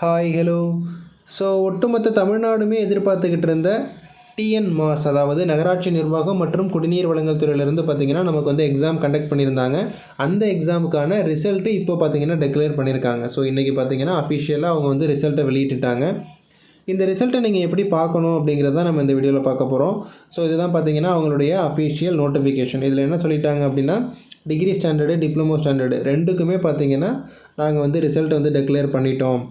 Hi hello. So ஒட்டுமொத்த தமிழ்நாடுமே எதிர்பார்த்துக்கிட்டு இருந்த டிஎன் மாஸ், அதாவது நகராட்சி நிர்வாகம் மற்றும் குடிநீர் வழங்கல் துறையிலேருந்து பார்த்திங்கன்னா நமக்கு வந்து எக்ஸாம் கண்டக்ட் பண்ணியிருந்தாங்க. அந்த எக்ஸாமுக்கான ரிசல்ட்டு இப்போ பார்த்திங்கன்னா டிக்ளேர் பண்ணியிருக்காங்க. ஸோ இன்றைக்கி பார்த்திங்கன்னா அஃபிஷியலாக அவங்க வந்து ரிசல்ட்டை வெளியிட்டுட்டாங்க. இந்த ரிசல்ட்டை நீங்கள் எப்படி பார்க்கணும் அப்படிங்கிறத நம்ம இந்த வீடியோவில் பார்க்க போகிறோம். ஸோ இதுதான் பார்த்திங்கன்னா அவங்களுடைய அஃபிஷியல் நோட்டிஃபிகேஷன். இதில் என்ன சொல்லிட்டாங்க அப்படின்னா, டிகிரி ஸ்டாண்டர்டு, டிப்ளமோ ஸ்டாண்டர்டு ரெண்டுக்குமே பார்த்திங்கன்னா நாங்கள் வந்து ரிசல்ட் வந்து டிக்ளேர் பண்ணிட்டோம்.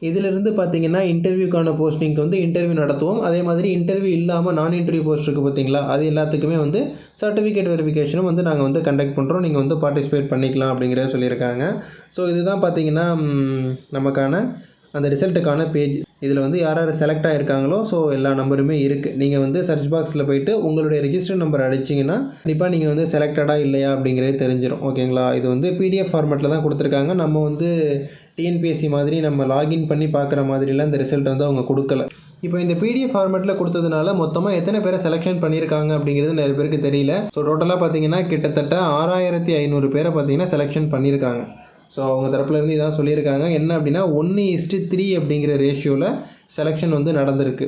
இதிலிருந்து பார்த்திங்கன்னா இன்டர்வியூக்கான போஸ்டிங்க்கு வந்து இன்டர்வியூ நடத்துவோம். அதே மாதிரி இன்டர்வியூ இல்லாமல் நான் இன்டர்வியூ போஸ்ட் இருக்குது பார்த்திங்களா, அது எல்லாத்துக்குமே வந்து சர்டிஃபிகேட் வெரிஃபிகேஷனும் வந்து நாங்கள் வந்து கண்டக்ட் பண்ணுறோம். நீங்கள் வந்து பார்ட்டிசிபேட் பண்ணிக்கலாம் அப்படிங்கிறத சொல்லியிருக்காங்க. ஸோ இதுதான் பார்த்திங்கன்னா நமக்கான அந்த ரிசல்ட்டுக்கான பேஜ். இதில் வந்து யார் யார் செலக்ட் ஆகிருக்காங்களோ ஸோ எல்லா நம்பருமே இருக்குது. நீங்கள் வந்து சர்ச் பாக்ஸில் போய்ட்டு உங்களுடைய ரெஜிஸ்டர் நம்பர் அடிச்சிங்கன்னா கண்டிப்பாக நீங்கள் வந்து செலக்டடாக இல்லையா அப்படிங்கிறது தெரிஞ்சிடும். ஓகேங்களா. இது வந்து பிடிஎஃப் ஃபார்மேட்டில் தான் கொடுத்துருக்காங்க. நம்ம வந்து டிஎன்பிஎஸ்சி மாதிரி நம்ம லாகின் பண்ணி பார்க்குற மாதிரிலாம் இந்த ரிசல்ட் வந்து அவங்க கொடுக்கல. இப்போ இந்த பிடிஎஃப் ஃபார்மேட்டில் கொடுத்ததுனால மொத்தமாக எத்தனை பேரை செலெக்ஷன் பண்ணியிருக்காங்க அப்படிங்கிறது நிறைய பேருக்கு தெரியல. ஸோ டோட்டலாக பார்த்தீங்கன்னா கிட்டத்தட்ட 6500 பேரை பார்த்தீங்கன்னா செலெக்ஷன் பண்ணியிருக்காங்க. ஸோ அவங்க தரப்புலேருந்து இதான் சொல்லியிருக்காங்க. என்ன அப்படின்னா 1:3 அப்படிங்கிற ரேஷியோவில் செலெக்ஷன் வந்து நடந்திருக்கு.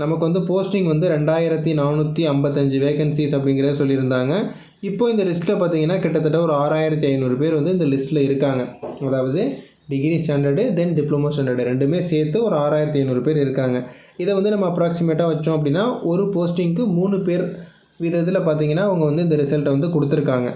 நமக்கு வந்து போஸ்டிங் வந்து 2455 வேகன்சிஸ் அப்படிங்கிறத சொல்லியிருந்தாங்க. இப்போ இந்த லிஸ்ட்டில் பார்த்தீங்கன்னா கிட்டத்தட்ட ஒரு 6500 பேர் வந்து இந்த லிஸ்ட்டில் இருக்காங்க. அதாவது டிகிரி ஸ்டாண்டர்டு தென் டிப்ளமோ ஸ்டாண்டர்டு ரெண்டுமே சேர்த்து ஒரு 6500 பேர் இருக்காங்க. இதை வந்து நம்ம அப்ராக்சிமேட்டாக வச்சோம் அப்படின்னா ஒரு போஸ்டிங்க்கு 3 பேர் விதத்தில் பார்த்தீங்கன்னா அவங்க வந்து இந்த ரிசல்ட்டை வந்து கொடுத்துருக்காங்க.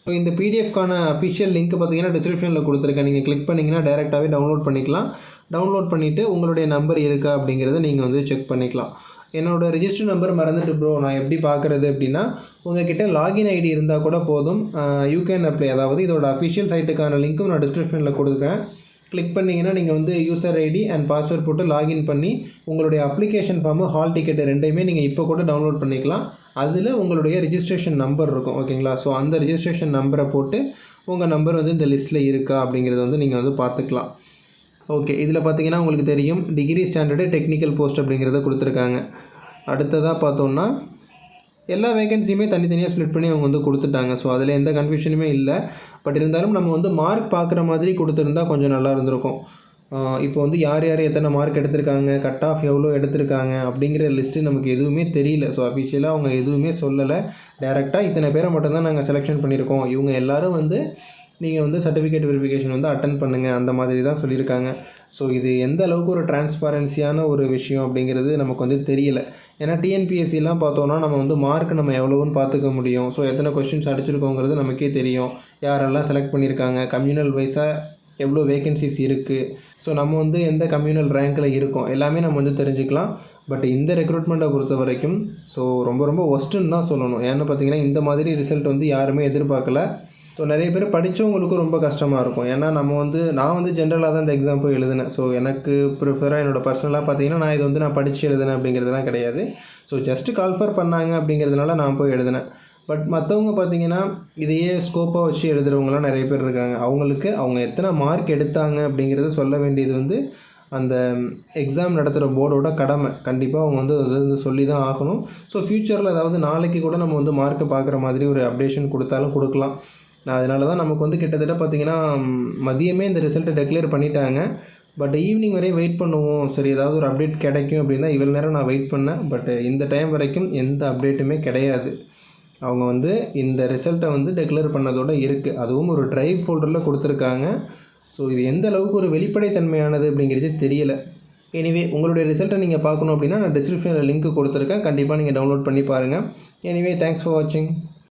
ஸோ இந்த பிடிஎஃப்கான அஃபிஷியல் லிங்க் பார்த்தீங்கன்னா டிஸ்கிரிப்ஷனில் கொடுத்துருக்கேன். நீங்கள் கிளிக் பண்ணிங்கன்னா டேரெக்டாகவே டவுன்லோட் பண்ணிக்கலாம். டவுன்லோட் பண்ணிவிட்டு உங்களுடைய நம்பர் இருக்கா அப்படிங்கிறத நீங்கள் வந்து செக் பண்ணிக்கலாம். என்னோடய ரிஜிஸ்டர் நம்பர் மறந்துட்டு ப்ரோ நான் எப்படி பார்க்குறது அப்படின்னா, உங்கள்கிட்ட லாகின் ஐடி இருந்தால் கூட போதும். யூ கேன் அப்ளை, அதாவது இதோட அஃபிஷியல் சைட்டுக்கான லிங்க்கும் நான் டிஸ்கிரிப்ஷனில் கொடுக்குறேன். கிளிக் பண்ணிங்கன்னா நீங்கள் வந்து யூசர் ஐடி அண்ட் பாஸ்வேர்ட் போட்டு லாகின் பண்ணி உங்களுடைய அப்ளிகேஷன் ஃபார்மு, ஹால் டிக்கெட்டு ரெண்டையுமே நீங்கள் இப்போ கூட டவுன்லோட் பண்ணிக்கலாம். அதில் உங்களுடைய ரிஜிஸ்ட்ரேஷன் நம்பர் இருக்கும். ஓகேங்களா. ஸோ அந்த ரிஜிஸ்ட்ரேஷன் நம்பரை போட்டு உங்கள் நம்பர் வந்து இந்த லிஸ்ட்டில் இருக்கா அப்படிங்கிறத வந்து நீங்கள் வந்து பார்த்துக்கலாம். ஓகே. இதில் பார்த்தீங்கன்னா உங்களுக்கு தெரியும் டிகிரி ஸ்டாண்டர்டு டெக்னிக்கல் போஸ்ட் அப்படிங்கிறத கொடுத்துருக்காங்க. அடுத்ததாக பார்த்தோன்னா எல்லா வேகன்சியுமே தனித்தனியாக ஸ்ப்ளிட் பண்ணி அவங்க வந்து கொடுத்துட்டாங்க. ஸோ அதில் எந்த கன்ஃபியூஷனுமே இல்லை. பட் இருந்தாலும் நம்ம வந்து மார்க் பார்க்குற மாதிரி கொடுத்துருந்தா கொஞ்சம் நல்லா இருந்திருக்கும். இப்போ வந்து யார் யார் எத்தனை மார்க் எடுத்திருக்காங்க, கட் ஆஃப் எவ்வளோ எடுத்திருக்காங்க அப்படிங்கிற லிஸ்ட்டு நமக்கு எதுவுமே தெரியல. ஸோ அஃபிஷியலாக அவங்க எதுவுமே சொல்லலை. டேரெக்டாக இத்தனை பேரை மட்டும்தான் நாங்கள் செலெக்ஷன் பண்ணியிருக்கோம், இவங்க எல்லோரும் வந்து நீங்கள் வந்து சர்டிஃபிகேட் வெரிஃபிகேஷன் வந்து அட்டன் பண்ணுங்கள் அந்த மாதிரி தான் சொல்லியிருக்காங்க. ஸோ இது எந்த அளவுக்கு ஒரு டிரான்ஸ்பரன்சியான ஒரு விஷயம் அப்படிங்கிறது நமக்கு வந்து தெரியல. ஏன்னா டிஎன்பிஎஸ்சிலாம் பார்த்தோன்னா நம்ம வந்து மார்க் நம்ம எவ்வளோன்னு பார்த்துக்க முடியும். ஸோ எத்தனை கொஸ்டின்ஸ் அடிச்சிருக்கோங்கிறது நமக்கே தெரியும். யாரெல்லாம் செலக்ட் பண்ணியிருக்காங்க, கம்யூனல் வைஸாக எவ்வளோ வேகன்சிஸ் இருக்குது, ஸோ நம்ம வந்து எந்த கம்யூனல் ரேங்கில் இருக்கோம் எல்லாமே நம்ம வந்து தெரிஞ்சுக்கலாம். பட் இந்த ரெக்ரூட்மெண்ட்டை பொறுத்த வரைக்கும் ஸோ ரொம்ப ஒஸ்ட்டுன்னு தான் சொல்லணும். ஏன்னு பார்த்தீங்கன்னா இந்த மாதிரி ரிசல்ட் வந்து யாருமே எதிர்பார்க்கல. ஸோ நிறைய பேர் படித்தவங்களுக்கும் ரொம்ப கஷ்டமாக இருக்கும். ஏன்னா நான் வந்து ஜென்ரலாக தான் இந்த எக்ஸாம் போய் எழுதினேன். ஸோ எனக்கு ப்ரிஃபராக என்னோடய பர்சனலாக பார்த்தீங்கன்னா நான் இது வந்து நான் படித்து எழுதினேன் அப்படிங்கிறதுலாம் கிடையாது. ஸோ ஜஸ்ட்டு கால்ஃபர் பண்ணாங்க அப்படிங்கிறதுனால நான் போய் எழுதினேன். பட் மற்றவங்க பார்த்திங்கன்னா இதையே ஸ்கோப்பாக வச்சு எழுதுகிறவங்களாம் நிறைய பேர் இருக்காங்க. அவங்க எத்தனை மார்க் எடுத்தாங்க அப்படிங்கிறத சொல்ல வேண்டியது வந்து அந்த எக்ஸாம் நடத்துகிற போர்டோட கடமை. கண்டிப்பாக அவங்க வந்து அது வந்து சொல்லி தான் ஆகணும். ஸோ ஃப்யூச்சரில் அதாவது நாளைக்கு கூட நம்ம வந்து மார்க்கை பார்க்குற மாதிரி ஒரு அப்டேஷன் கொடுத்தாலும் கொடுக்கலாம். அதனால தான் நமக்கு வந்து கிட்டத்தட்ட பார்த்திங்கன்னா மதியமே இந்த ரிசல்ட்டை டிக்ளேர் பண்ணிட்டாங்க. பட் ஈவினிங் வரையும் வெயிட் பண்ணுவோம், சரி ஏதாவது ஒரு அப்டேட் கிடைக்கும் அப்படின்னா இவ்வளோ நேரம் நான் வெயிட் பண்ணேன். பட் இந்த டைம் வரைக்கும் எந்த அப்டேட்டுமே கிடையாது. அவங்க வந்து இந்த ரிசல்ட்டை வந்து டிக்ளேர் பண்ணதோடு இருக்குது. அதுவும் ஒரு ட்ரைவ் ஃபோல்டரில் கொடுத்துருக்காங்க. ஸோ இது எந்த அளவுக்கு ஒரு வெளிப்படைத்தன்மையானது அப்படிங்கிறது தெரியலை. எனிவே உங்களுடைய ரிசல்ட்டை நீங்கள் பார்க்கணும் அப்படின்னா நான் டிஸ்கிரிப்ஷனில் லிங்க் கொடுத்துருக்கேன். கண்டிப்பாக நீங்கள் டவுன்லோட் பண்ணி பாருங்கள். எனிவே தேங்க்ஸ் ஃபார் வாட்சிங்.